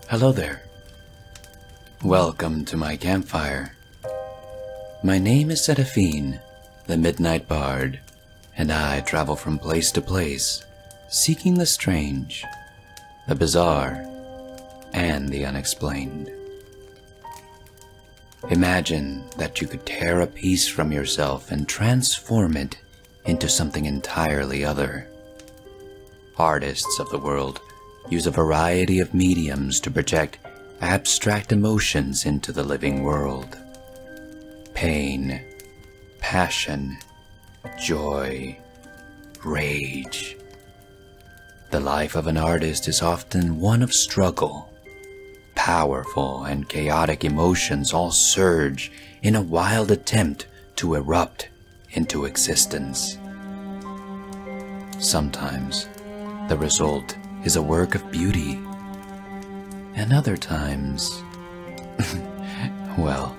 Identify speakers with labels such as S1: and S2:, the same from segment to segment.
S1: Hello there. Welcome to my campfire. My name is Seraphine, the Midnight Bard, and I travel from place to place, seeking the strange, the bizarre, and the unexplained. Imagine that you could tear a piece from yourself and transform it into something entirely other. Artists of the world use a variety of mediums to project abstract emotions into the living world. Pain, passion, joy, rage. The life of an artist is often one of struggle. Powerful and chaotic emotions all surge in a wild attempt to erupt into existence. Sometimes the result is a work of beauty, and other times, well,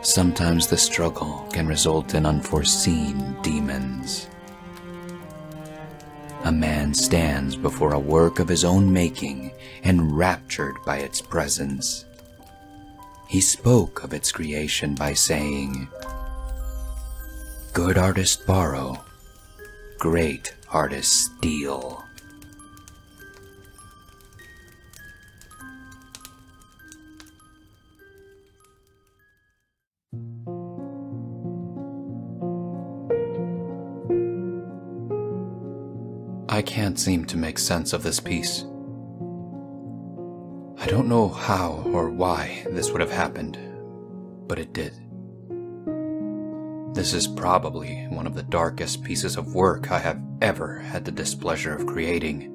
S1: sometimes the struggle can result in unforeseen demons. A man stands before a work of his own making, enraptured by its presence. He spoke of its creation by saying, "Good artists borrow, great artists steal." I can't seem to make sense of this piece. I don't know how or why this would have happened, but it did. This is probably one of the darkest pieces of work I have ever had the displeasure of creating,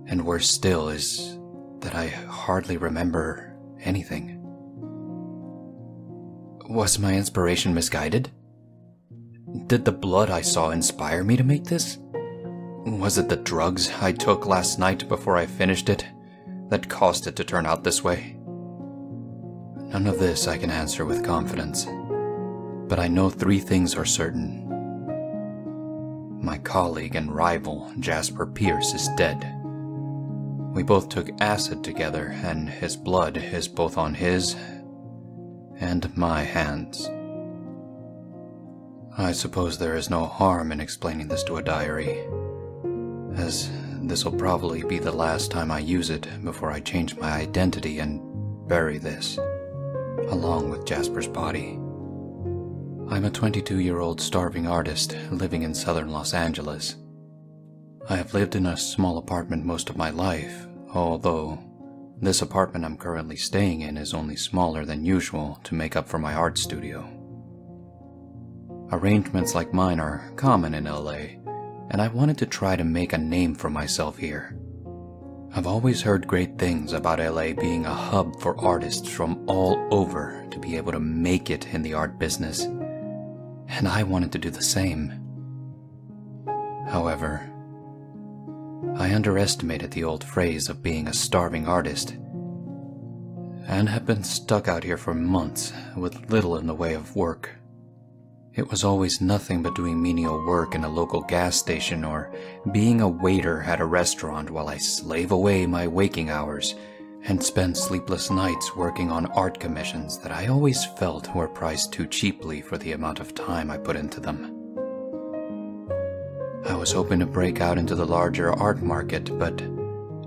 S1: and worse still is that I hardly remember anything. Was my inspiration misguided? Did the blood I saw inspire me to make this? Was it the drugs I took last night before I finished it that caused it to turn out this way? None of this I can answer with confidence, but I know 3 things are certain. My colleague and rival, Jasper Pierce, is dead. We both took acid together, and his blood is both on his and my hands. I suppose there is no harm in explaining this to a diary, as this'll probably be the last time I use it before I change my identity and bury this, along with Jasper's body. I'm a 22-year-old starving artist living in southern Los Angeles. I have lived in a small apartment most of my life, although this apartment I'm currently staying in is only smaller than usual to make up for my art studio. Arrangements like mine are common in LA, and I wanted to try to make a name for myself here. I've always heard great things about LA being a hub for artists from all over to be able to make it in the art business, and I wanted to do the same. However, I underestimated the old phrase of being a starving artist, and have been stuck out here for months with little in the way of work. It was always nothing but doing menial work in a local gas station or being a waiter at a restaurant while I slave away my waking hours and spend sleepless nights working on art commissions that I always felt were priced too cheaply for the amount of time I put into them. I was hoping to break out into the larger art market, but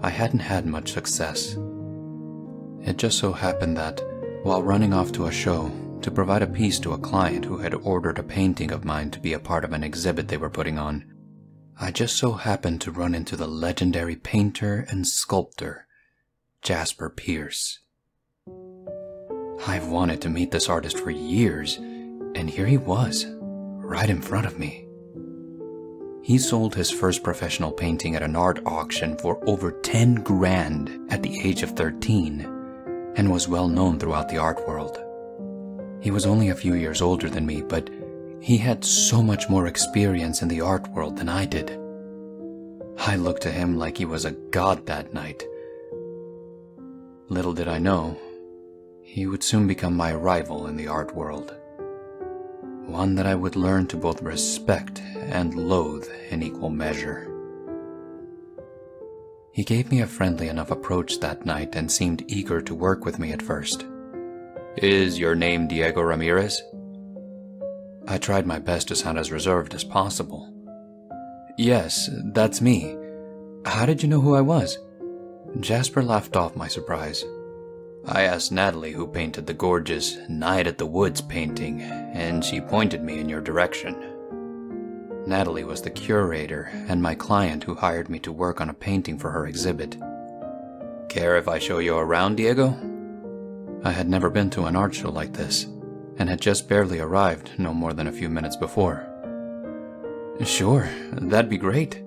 S1: I hadn't had much success. It just so happened that, while running off to a show to provide a piece to a client who had ordered a painting of mine to be a part of an exhibit they were putting on, I just so happened to run into the legendary painter and sculptor, Jasper Pierce. I've wanted to meet this artist for years, and here he was, right in front of me. He sold his first professional painting at an art auction for over 10 grand at the age of 13, and was well known throughout the art world. He was only a few years older than me, but he had so much more experience in the art world than I did. I looked to him like he was a god that night. Little did I know, he would soon become my rival in the art world. One that I would learn to both respect and loathe in equal measure. He gave me a friendly enough approach that night and seemed eager to work with me at first. "Is your name Diego Ramirez?" I tried my best to sound as reserved as possible. "Yes, that's me. How did you know who I was?" Jasper laughed off my surprise. "I asked Natalie who painted the gorgeous Night at the Woods painting, and she pointed me in your direction." Natalie was the curator and my client who hired me to work on a painting for her exhibit. "Care if I show you around, Diego?" I had never been to an art show like this, and had just barely arrived no more than a few minutes before. "Sure, that'd be great."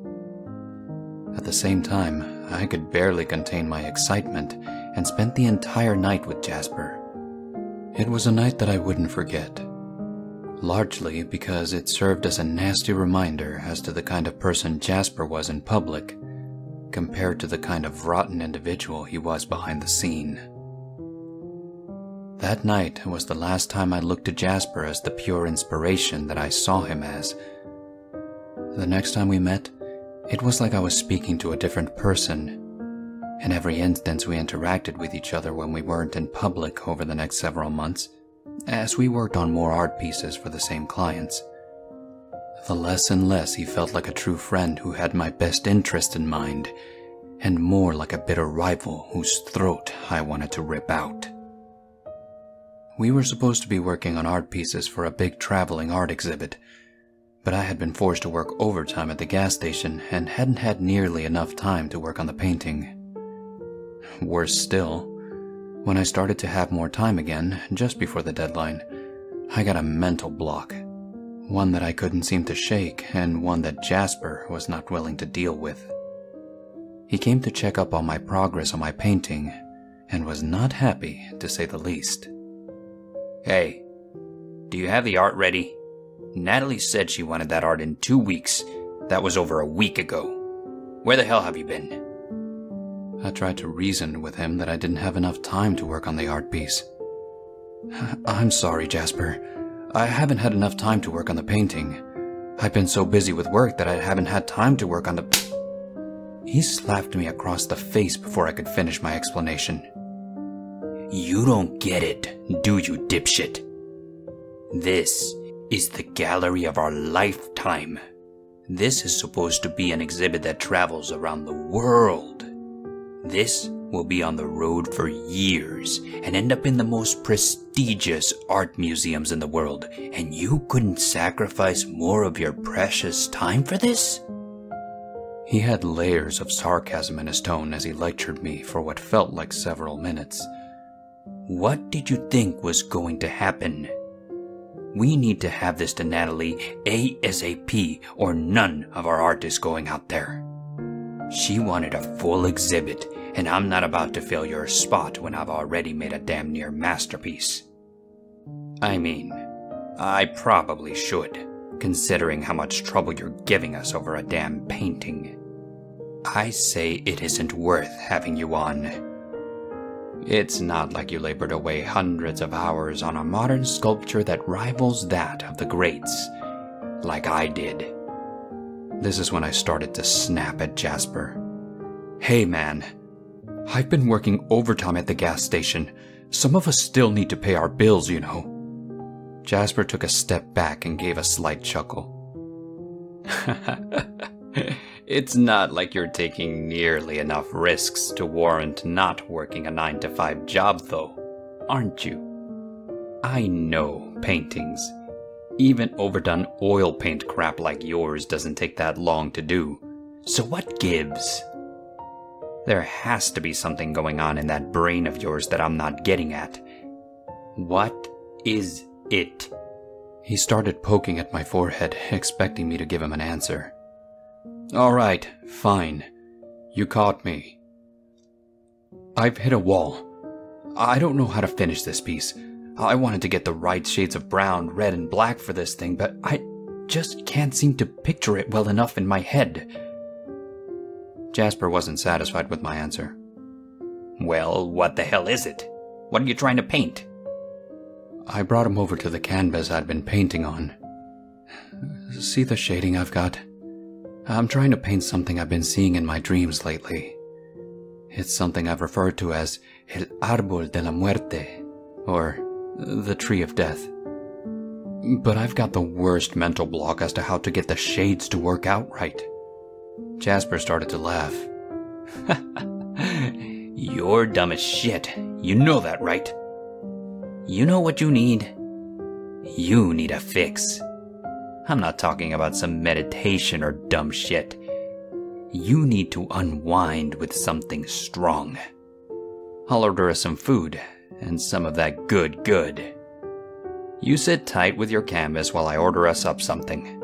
S1: At the same time, I could barely contain my excitement and spent the entire night with Jasper. It was a night that I wouldn't forget, largely because it served as a nasty reminder as to the kind of person Jasper was in public, compared to the kind of rotten individual he was behind the scene. That night was the last time I looked at Jasper as the pure inspiration that I saw him as. The next time we met, it was like I was speaking to a different person. In every instance we interacted with each other when we weren't in public over the next several months, as we worked on more art pieces for the same clients, the less and less he felt like a true friend who had my best interest in mind, and more like a bitter rival whose throat I wanted to rip out. We were supposed to be working on art pieces for a big traveling art exhibit, but I had been forced to work overtime at the gas station and hadn't had nearly enough time to work on the painting. Worse still, when I started to have more time again, just before the deadline, I got a mental block, one that I couldn't seem to shake and one that Jasper was not willing to deal with. He came to check up on my progress on my painting and was not happy, to say the least.
S2: "Hey, do you have the art ready? Natalie said she wanted that art in 2 weeks. That was over a week ago. Where the hell have you been?"
S1: I tried to reason with him that I didn't have enough time to work on the art piece. "I'm sorry, Jasper. I haven't had enough time to work on the painting. I've been so busy with work that I haven't had time to work on the..." He slapped me across the face before I could finish my explanation.
S2: "You don't get it, do you, dipshit? This is the gallery of our lifetime. This is supposed to be an exhibit that travels around the world. This will be on the road for years and end up in the most prestigious art museums in the world, and you couldn't sacrifice more of your precious time for this?"
S1: He had layers of sarcasm in his tone as he lectured me for what felt like several minutes.
S2: "What did you think was going to happen? We need to have this to Natalie ASAP, or none of our art is going out there. She wanted a full exhibit, and I'm not about to fill your spot when I've already made a damn near masterpiece. I mean, I probably should, considering how much trouble you're giving us over a damn painting. I say it isn't worth having you on. It's not like you labored away hundreds of hours on a modern sculpture that rivals that of the greats, like I did." This is when I started to snap at Jasper. "Hey man, I've been working overtime at the gas station. Some of us still need to pay our bills, you know." Jasper took a step back and gave a slight chuckle. "It's not like you're taking nearly enough risks to warrant not working a 9-to-5 job, though, aren't you? I know paintings. Even overdone oil paint crap like yours doesn't take that long to do. So what gives? There has to be something going on in that brain of yours that I'm not getting at. What is it?" He started poking at my forehead, expecting me to give him an answer. "All right, fine. You caught me. I've hit a wall. I don't know how to finish this piece. I wanted to get the right shades of brown, red, and black for this thing, but I just can't seem to picture it well enough in my head." Jasper wasn't satisfied with my answer. "Well, what the hell is it? What are you trying to paint?"
S1: I brought him over to the canvas I'd been painting on. "See the shading I've got? I'm trying to paint something I've been seeing in my dreams lately. It's something I've referred to as el árbol de la muerte, or the tree of death. But I've got the worst mental block as to how to get the shades to work out right. Jasper started to laugh.
S2: You're dumb as shit. You know that, right? You know what you need? You need a fix. I'm not talking about some meditation or dumb shit. You need to unwind with something strong. I'll order us some food, and some of that good. You sit tight with your canvas while I order us up something.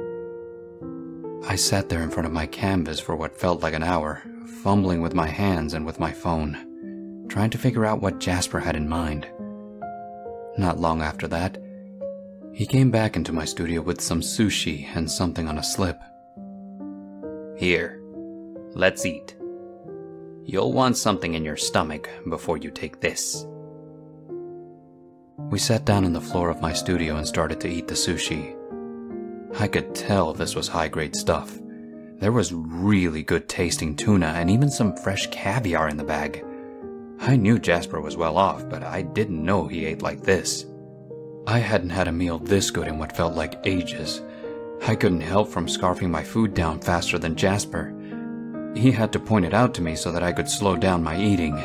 S1: I sat there in front of my canvas for what felt like an hour, fumbling with my hands and with my phone, trying to figure out what Jasper had in mind. Not long after that, he came back into my studio with some sushi and something on a slip.
S2: Here, let's eat. You'll want something in your stomach before you take this.
S1: We sat down on the floor of my studio and started to eat the sushi. I could tell this was high-grade stuff. There was really good tasting tuna and even some fresh caviar in the bag. I knew Jasper was well off, but I didn't know he ate like this. I hadn't had a meal this good in what felt like ages. I couldn't help from scarfing my food down faster than Jasper. He had to point it out to me so that I could slow down my eating.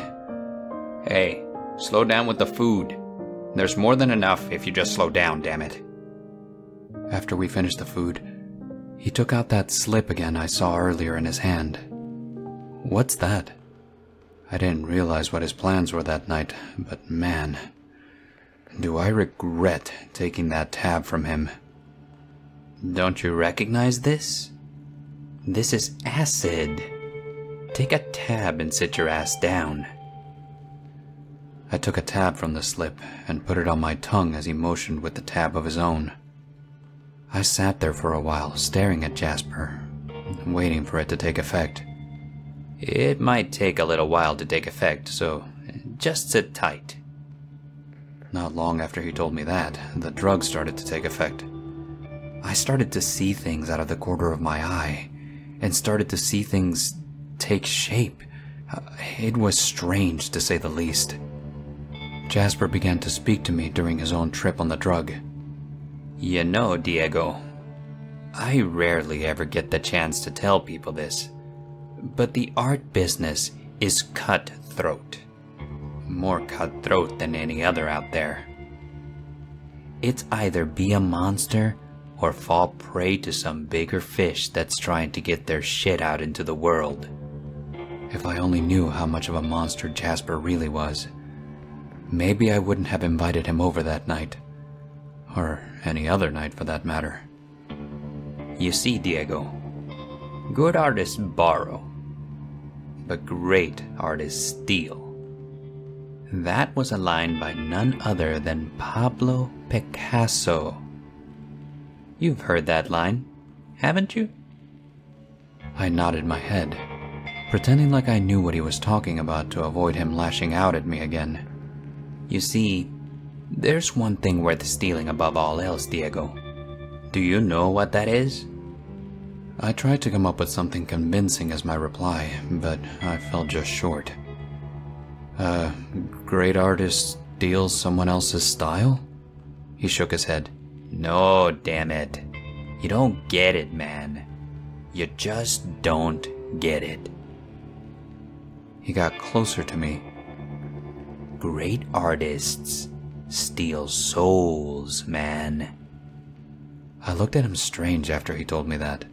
S2: Hey, slow down with the food. There's more than enough if you just slow down, damn it.
S1: After we finished the food, he took out that slip again I saw earlier in his hand. What's that? I didn't realize what his plans were that night, but man, do I regret taking that tab from him.
S2: Don't you recognize this? This is acid. Take a tab and sit your ass down.
S1: I took a tab from the slip and put it on my tongue as he motioned with the tab of his own. I sat there for a while, staring at Jasper, waiting for it to take effect.
S2: It might take a little while to take effect, so just sit tight.
S1: Not long after he told me that, the drug started to take effect. I started to see things out of the corner of my eye, and started to see things take shape. It was strange, to say the least. Jasper began to speak to me during his own trip on the drug.
S2: You know, Diego, I rarely ever get the chance to tell people this, but the art business is cutthroat. More cutthroat than any other out there. It's either be a monster or fall prey to some bigger fish that's trying to get their shit out into the world.
S1: If I only knew how much of a monster Jasper really was, maybe I wouldn't have invited him over that night. Or any other night for that matter.
S2: You see, Diego, good artists borrow, but great artists steal. That was a line by none other than Pablo Picasso. You've heard that line, haven't you?
S1: I nodded my head, pretending like I knew what he was talking about to avoid him lashing out at me again.
S2: You see, there's one thing worth stealing above all else, Diego. Do you know what that is?
S1: I tried to come up with something convincing as my reply, but I fell just short. Great artist steals someone else's style? He shook his head.
S2: No, damn it. You don't get it, man. You just don't get it.
S1: He got closer to me.
S2: Great artists steal souls, man.
S1: I looked at him strange after he told me that.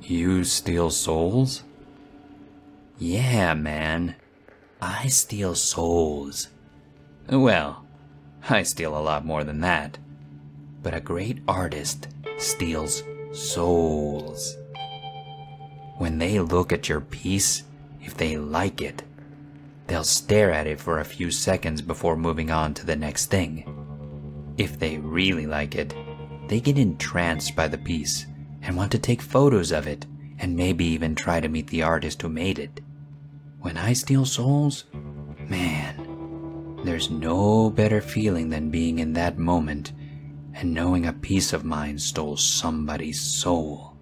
S1: You steal souls?
S2: Yeah, man. I steal souls. Well, I steal a lot more than that. But a great artist steals souls. When they look at your piece, if they like it, they'll stare at it for a few seconds before moving on to the next thing. If they really like it, they get entranced by the piece and want to take photos of it and maybe even try to meet the artist who made it. When I steal souls, man, there's no better feeling than being in that moment and knowing a piece of mine stole somebody's soul.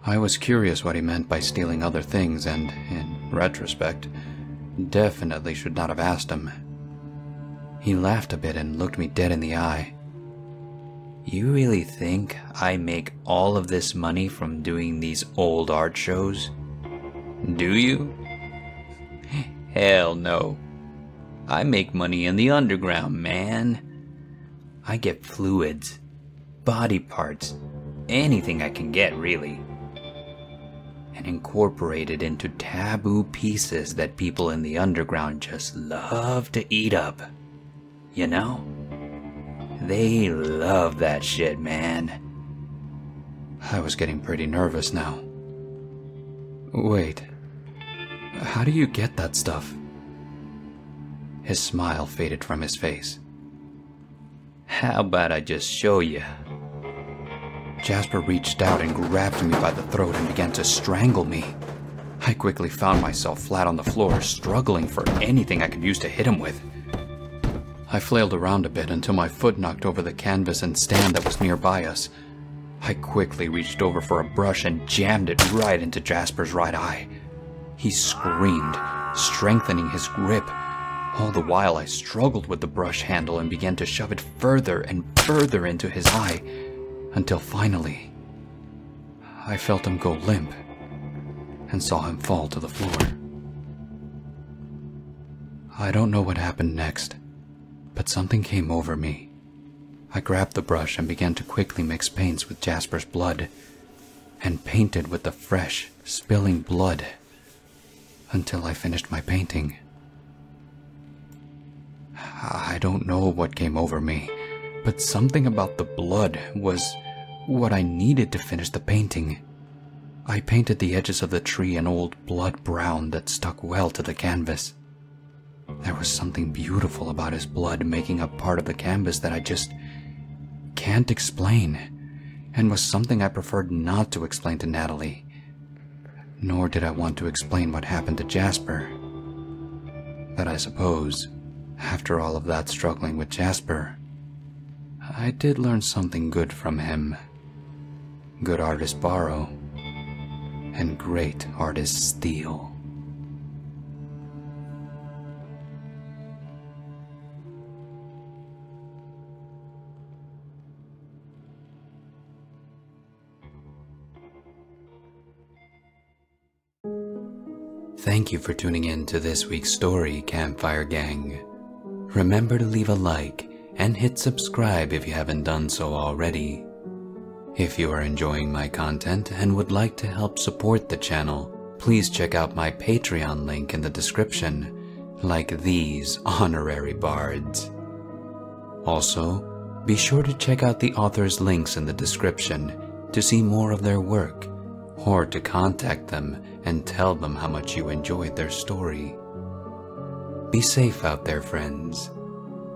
S1: I was curious what he meant by stealing other things, and in retrospect, definitely should not have asked him. He laughed a bit and looked me dead in the eye.
S2: You really think I make all of this money from doing these old art shows? Do you? Hell no. I make money in the underground, man. I get fluids, body parts, anything I can get, really, and incorporate it into taboo pieces that people in the underground just love to eat up. You know? They love that shit, man.
S1: I was getting pretty nervous now. Wait, how do you get that stuff? His smile faded from his face.
S2: How about I just show you?
S1: Jasper reached out and grabbed me by the throat and began to strangle me. I quickly found myself flat on the floor, struggling for anything I could use to hit him with. I flailed around a bit until my foot knocked over the canvas and stand that was nearby us. I quickly reached over for a brush and jammed it right into Jasper's right eye. He screamed, strengthening his grip. All the while I struggled with the brush handle and began to shove it further and further into his eye, until finally, I felt him go limp and saw him fall to the floor. I don't know what happened next, but something came over me. I grabbed the brush and began to quickly mix paints with Jasper's blood, and painted with the fresh, spilling blood until I finished my painting. I don't know what came over me, but something about the blood was what I needed to finish the painting. I painted the edges of the tree an old blood brown that stuck well to the canvas. There was something beautiful about his blood making up part of the canvas that I just can't explain, and was something I preferred not to explain to Natalie. Nor did I want to explain what happened to Jasper. But I suppose, after all of that struggling with Jasper, I did learn something good from him. Good artists borrow, and great artists steal. Thank you for tuning in to this week's story, Campfire Gang. Remember to leave a like and hit subscribe if you haven't done so already. If you are enjoying my content and would like to help support the channel, please check out my Patreon link in the description, like these honorary bards. Also, be sure to check out the authors' links in the description to see more of their work, or to contact them and tell them how much you enjoyed their story. Be safe out there, friends.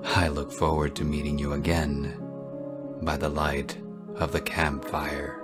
S1: I look forward to meeting you again by the light of the campfire.